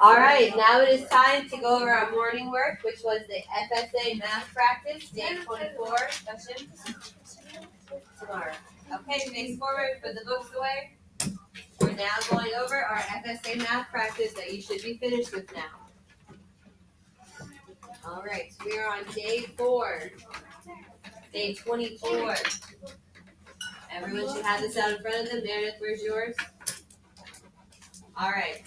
All right, now it is time to go over our morning work, which was the FSA math practice, day 24. Question? Tomorrow. Okay, face forward, put the books away. We're now going over our FSA math practice that you should be finished with now. All right, so we are on day 4, day 24. Everyone should have this out in front of them. Meredith, where's yours? All right.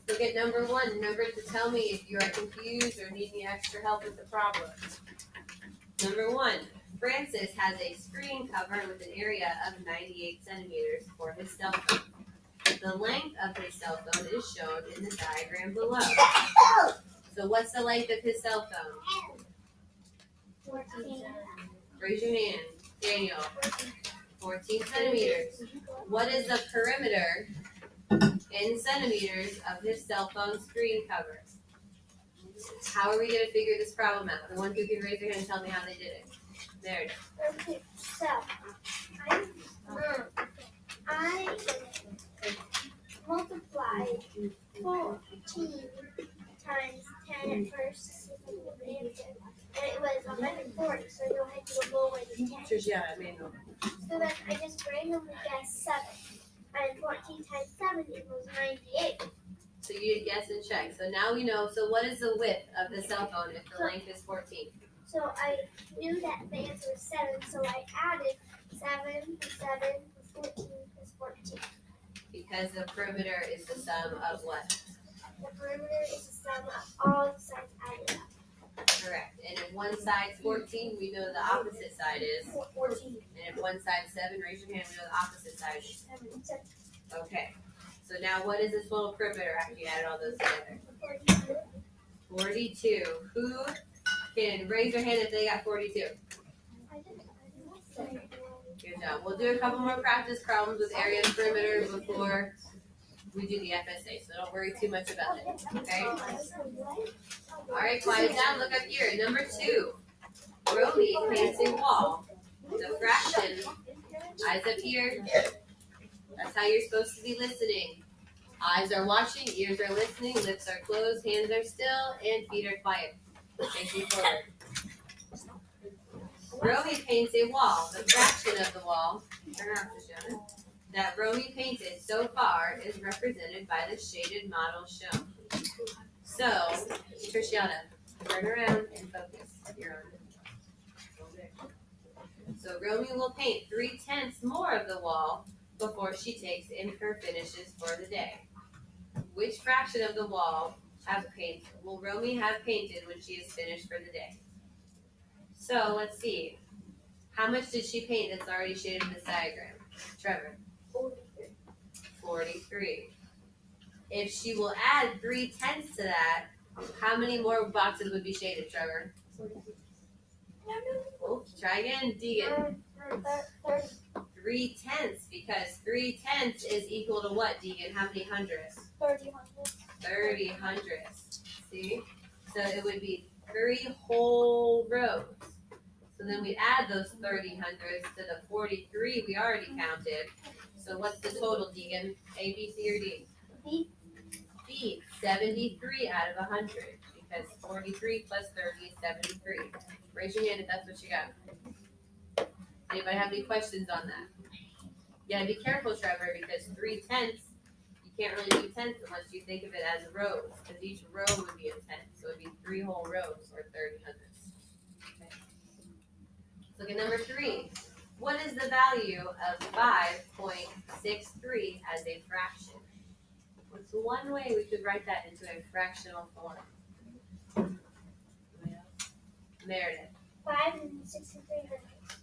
Look at number 1. Remember to tell me if you are confused or need any extra help with the problem. Number 1. Francis has a screen cover with an area of 98 centimeters for his cell phone. The length of his cell phone is shown in the diagram below. So what's the length of his cell phone? 14. Raise your hand. Daniel. 14 centimeters. What is the perimeter in centimeters of his cell phone screen cover? How are we going to figure this problem out? The ones who can raise their hand and tell me how they did it. Meredith. Okay, so I multiplied 14 times 10 at first, and it was 140, so you'll have to go lower than 10. So then I just randomly guessed 7, and 14 times 7 equals 98. So you guess and check. So now we know. So what is the width of the cell phone if the length is 14? So I knew that the answer was 7, so I added 7 plus 7 plus 14 plus 14. Because the perimeter is the sum of what? The perimeter is the sum of all the sides added up. Correct. And if one side's 14, we know the opposite side is 14. And if one side's 7, raise your hand, we know the opposite side is 7. Okay. So now what is the total perimeter after you add all those together? 42. Who can raise their hand if they got 42? Good job. We'll do a couple more practice problems with area and perimeter before we do the FSA, so don't worry too much about it. Okay? All right, quiet down. Look up here. Number 2. Romy paints a wall. The fraction. Eyes up here. That's how you're supposed to be listening. Eyes are watching, ears are listening, lips are closed, hands are still, and feet are quiet. Facing forward. Romy paints a wall. The fraction of the wall, turn around, Christiana, that Romy painted so far is represented by the shaded model shown. So, Tristiana, turn around and focus. You're on it. So Romy will paint 3/10 more of the wall before she takes in her finishes for the day. Which fraction of the wall will Romy have painted when she is finished for the day? So let's see. How much did she paint that's already shaded in this diagram? Trevor? 43. If she will add 3/10 to that, how many more boxes would be shaded, Trevor? Oh, try again, Deegan. 3/10, because 3/10 is equal to what, Deegan? How many hundredths? 30 hundredths. See? So it would be 3 whole rows. So then we add those 30 hundredths to the 43 we already counted. So what's the total, Deegan? A, B, C, or D? B. 73 out of 100. Because 43 plus 30 is 73. Raise your hand if that's what you got. Anybody have any questions on that? You gotta be careful, Trevor, because 3/10, you can't really do tenths unless you think of it as rows, because each row would be a tenth, so it'd be 3 whole rows or 30 hundredths. Okay. Look at number 3. What is the value of 5.63 as a fraction? What's one way we could write that into a fractional form? Meredith. 5 and 63 hundredths.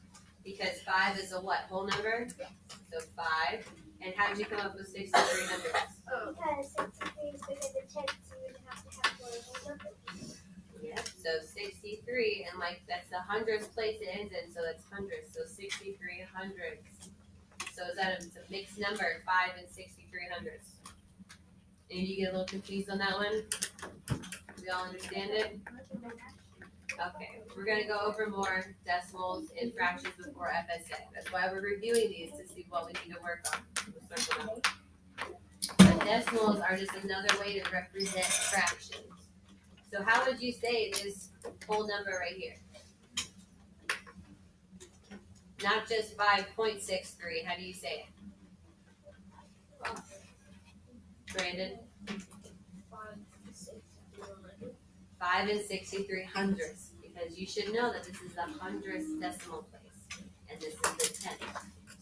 Because 5 is a what? Whole number? Yes. So 5. And how did you come up with 63 hundredths? Because 63 is bigger than 10, so you would have to have more whole numbers. Yeah. So 63, and that's the hundredths place it ends in, so that's hundredths. So 63 hundredths. So is that a mixed number? 5 and 63 hundredths. And you get a little confused on that one? We all understand it? Okay, we're going to go over more decimals and fractions before FSA. That's why we're reviewing these, to see what we need to work on. We'll circle that one. decimals are just another way to represent fractions. So how would you say this whole number right here? Not just 5.63. How do you say it? Brandon? 5 and 63 hundredths. Because you should know that this is the hundredths decimal place. And this is the tenth.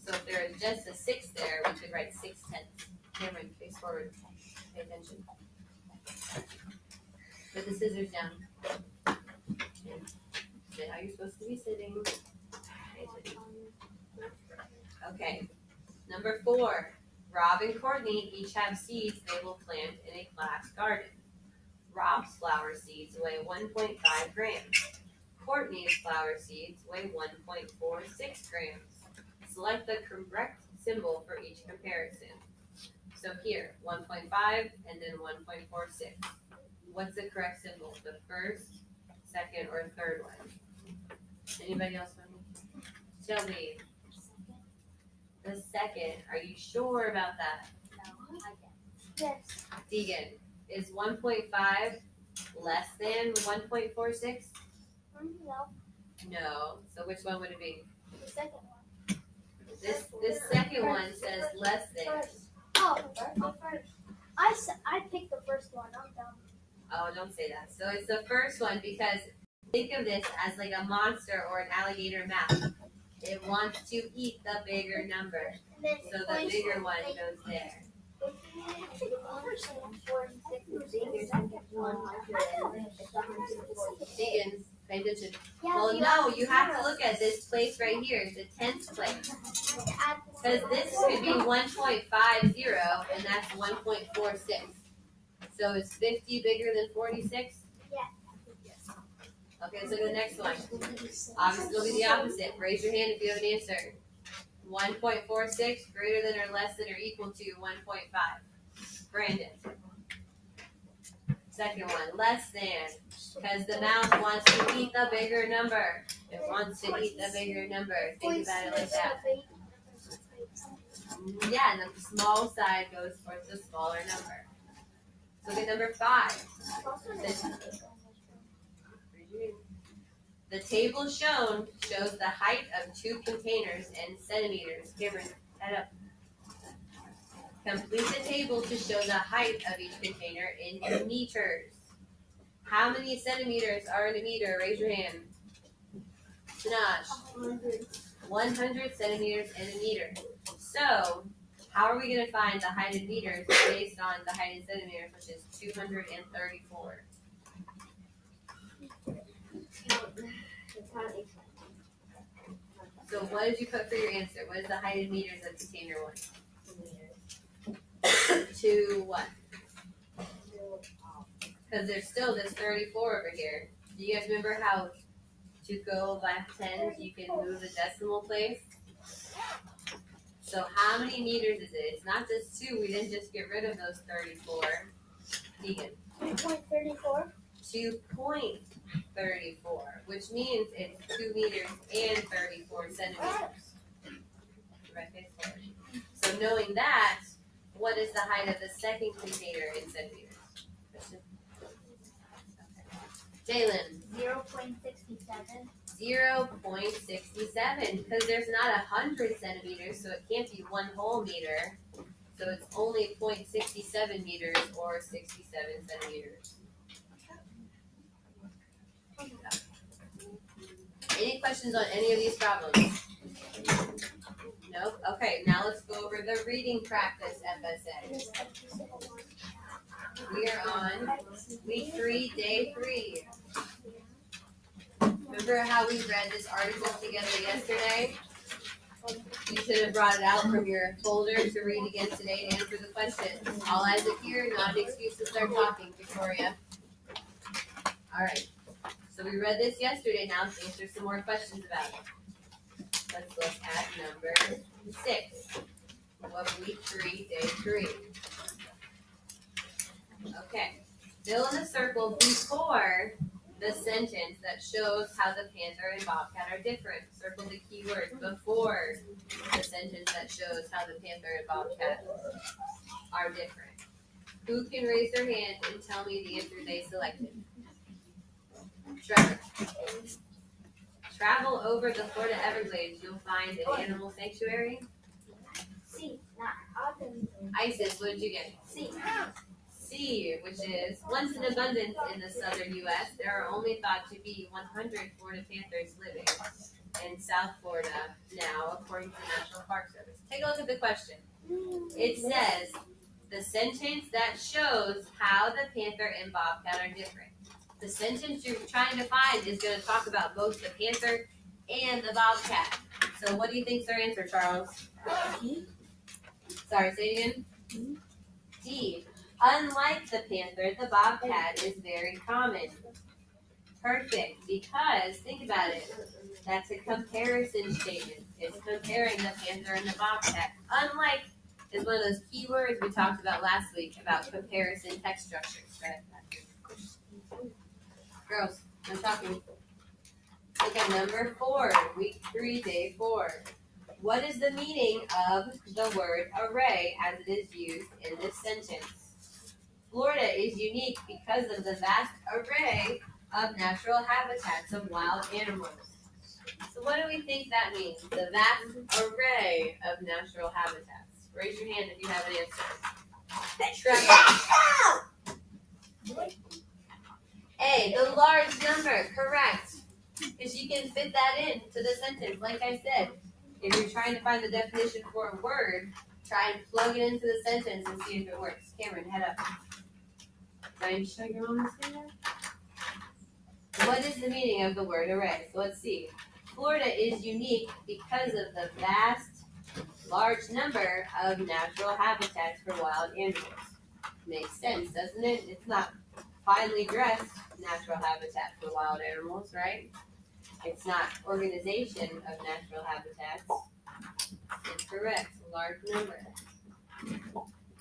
So if there is just a 6 there, we could write 6 tenths. Cameron, face forward. Pay attention. Put the scissors down. Sit how you're supposed to be sitting. Okay. Number 4. Rob and Courtney each have seeds they will plant in a class garden. Rob's flower seeds weigh 1.5 grams. Courtney's flower seeds weigh 1.46 grams. Select the correct symbol for each comparison. So here, 1.5 and then 1.46. What's the correct symbol? The first, second, or third one? Anybody else want me? Shelby. The second. Are you sure about that? No, I guess. Yes. Deegan, is 1.5 less than 1.46? No. No. So which one would it be? The second one. This second one says less than. Oh, first. I picked the first one. I'm dumb. Oh, don't say that. So it's the first one because think of this as like a monster or an alligator mouse. It wants to eat the bigger number. So the bigger one goes there. Deegan, pay attention. Well, no, you have to look at this place right here, the 10th place. Because this could be 1.50 and that's 1.46. So is 50 bigger than 46? Yeah. Okay, let's look at the next one. Obviously, it'll be the opposite. Raise your hand if you have an answer. 1.46 greater than or less than or equal to 1.5. Brandon. Second one, less than. Because the mouse wants to eat the bigger number. It wants to eat the bigger number. Think about it like that. Yeah, and the small side goes towards the smaller number. Look at number 5. The table shown shows the height of 2 containers in centimeters. Cameron, head up. Complete the table to show the height of each container in meters. How many centimeters are in a meter? Raise your hand. Sinash. 100 centimeters in a meter. So, how are we going to find the height in meters based on the height in centimeters, which is 234? So what did you put for your answer? What is the height in meters of container 1? To what? Because there's still this 34 over here. Do you guys remember how to go by tens you can move the decimal place? So how many meters is it? It's not just 2. We didn't just get rid of those 34. Deegan. 2.34. 2.34, which means it's 2 meters and 34 centimeters. Right face forward. So knowing that, what is the height of the second container in centimeters? Jalen. 0.67. 0.67, because there's not 100 centimeters, so it can't be 1 whole meter. So it's only 0.67 meters or 67 centimeters. Any questions on any of these problems? Nope. Okay, now let's go over the reading practice FSA. We are on week 3, day 3. Remember how we read this article together yesterday? You should have brought it out from your folder to read again today to answer the questions. All eyes are here, not an excuse to start talking, Victoria. All right. So we read this yesterday. Now let's answer some more questions about it. Let's look at number 6 of week 3, day 3. Okay. Fill in a circle before the sentence that shows how the panther and bobcat are different. Circle the key word before the sentence that shows how the panther and bobcat are different. Who can raise their hand and tell me the answer they selected? Trevor. Travel over the Florida Everglades. You'll find an animal sanctuary. C. Not often. Isis, what did you get? C. C, which is once in abundance in the southern U.S. There are only thought to be 100 Florida panthers living in South Florida now, according to the National Park Service. Take a look at the question. It says the sentence that shows how the panther and bobcat are different. The sentence you're trying to find is going to talk about both the panther and the bobcat. So what do you think's their answer, Charles? Sorry, say it again. D. Unlike the panther, the bobcat is very common. Perfect, because think about it. That's a comparison statement. It's comparing the panther and the bobcat. Unlike is one of those key words we talked about last week about comparison text structures. Right? Girls, I'm talking. Look at number 4, week 3, day 4. What is the meaning of the word array as it is used in this sentence? Florida is unique because of the vast array of natural habitats of wild animals. So what do we think that means? The vast array of natural habitats. Raise your hand if you have an answer. A, the large number, correct. Because you can fit that into the sentence. Like I said, if you're trying to find the definition for a word, try and plug it into the sentence and see if it works. Cameron, head up. Are you sure you're on this video? What is the meaning of the word array? So let's see. Florida is unique because of the vast, large number of natural habitats for wild animals. Makes sense, doesn't it? It's not finely dressed natural habitat for wild animals, right? It's not organization of natural habitats. It's correct, large number.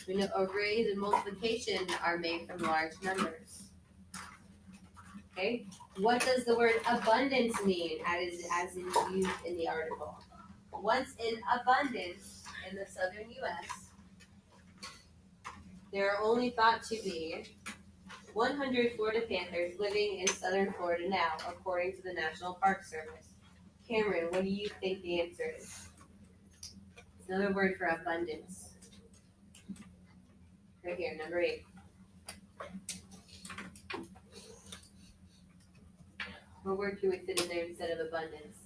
We know arrays and multiplication are made from large numbers. Okay, what does the word abundance mean as is used in the article? Once in abundance in the southern U.S., there are only thought to be 100 Florida panthers living in southern Florida now, according to the National Park Service. Cameron, what do you think the answer is? It's another word for abundance. Right here, number 8. What word can we fit in there instead of abundance?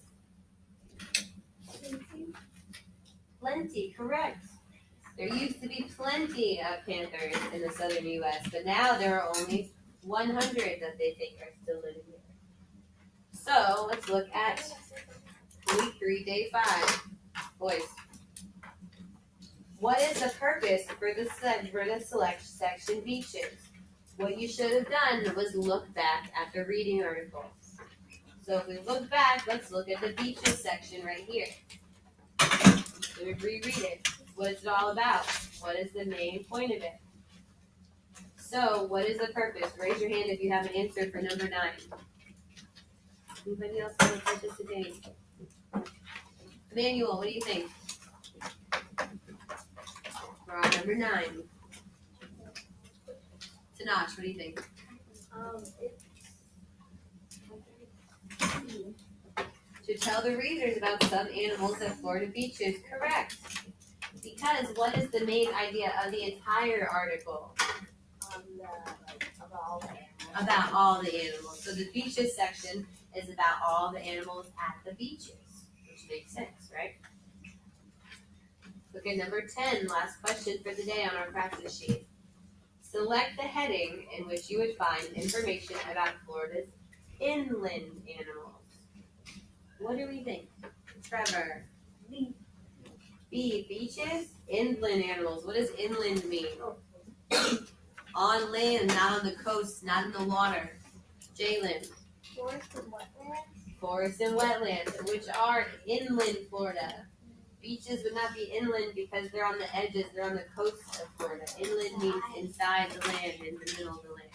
Plenty, correct. There used to be plenty of panthers in the southern U.S., but now there are only 100 that they think are still living there. So let's look at week 3, day 5. Boys, what is the purpose for the select section beaches? What you should have done was look back at the reading articles. So if we look back, let's look at the beaches section right here. So we reread it. What is it all about? What is the main point of it? So, what is the purpose? Raise your hand if you have an answer for number 9. Anybody else want to participate? Emmanuel, what do you think? We're on number 9. Tanash, what do you think? To tell the readers about some animals at Florida beaches, correct. Because what is the main idea of the entire article? About all the animals. So the beaches section is about all the animals at the beaches, which makes sense, right? Look at number 10, last question for the day on our practice sheet. Select the heading in which you would find information about Florida's inland animals. What do we think? Trevor? B, beaches? Inland animals. What does inland mean? On land, not on the coast, not in the water. Jalen? Forest and wetlands. Forests and wetlands, which are inland Florida. Beaches would not be inland because they're on the edges, they're on the coast of Florida. Inland means inside the land, in the middle of the land.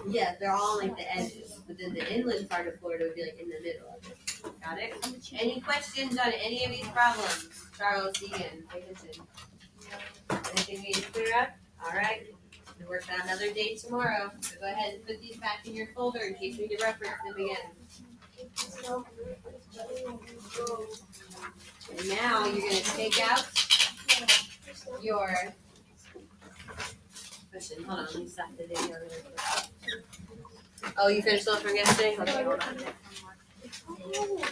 Yeah, they're all like the edges, but then the inland part of Florida would be like in the middle of it. Got it? Any questions on any of these problems? Charles, Deegan, pay attention. Anything we need to clear up? All right. We work on another day tomorrow. So go ahead and put these back in your folder in case we need to reference them again. And now you're going to take out your question. Hold on, let me stop the video really quick. Oh, you finished those from yesterday? Okay, hold on.